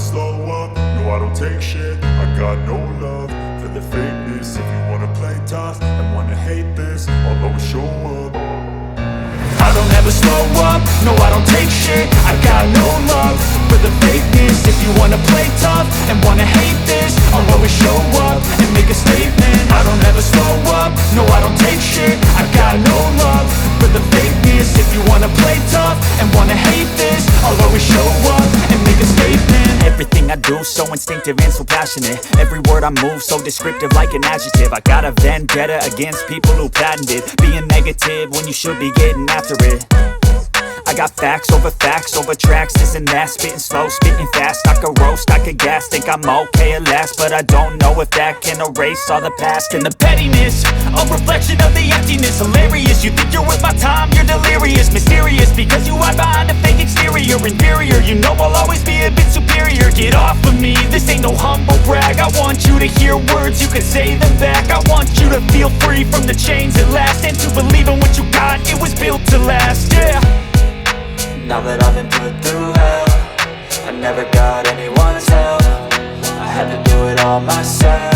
slow up, no I don't take shit. I got no love for the fakeness. If you wanna play tough and wanna hate this, I'll always show up. I don't ever slow up, no I don't take shit. I got no love for the fakeness. If you wanna play tough and wanna hate this, I'll always show up and make a statement. I don't ever slow up, no I don't take shit. I got no love for the fakeness. If you wanna play tough and wanna hate this, I'll always show up and make a statement. Everything I do so instinctive and so passionate. Every word I move so descriptive like an adjective. I got a vendetta against people who patented being negative when you should be getting after it. I got facts over tracks, this and that. Spitting slow, spitting fast. I could roast, I could gas. Think I'm okay at last, but I don't know if that can erase all the past. And the pettiness, a reflection of the emptiness. Hilarious, you think you're worth my time, you're delirious. Mysterious, because you hide behind a fake exterior. Inferior, you know I'll always be a bit superior. Get off of me, this ain't no humble brag. I want you to hear words, you can say them back. I want you to feel free from the chains at last, and to believe in what you got, it was built to last, yeah. Now that I've been put through hell, I never got anyone's help. I had to do it all myself.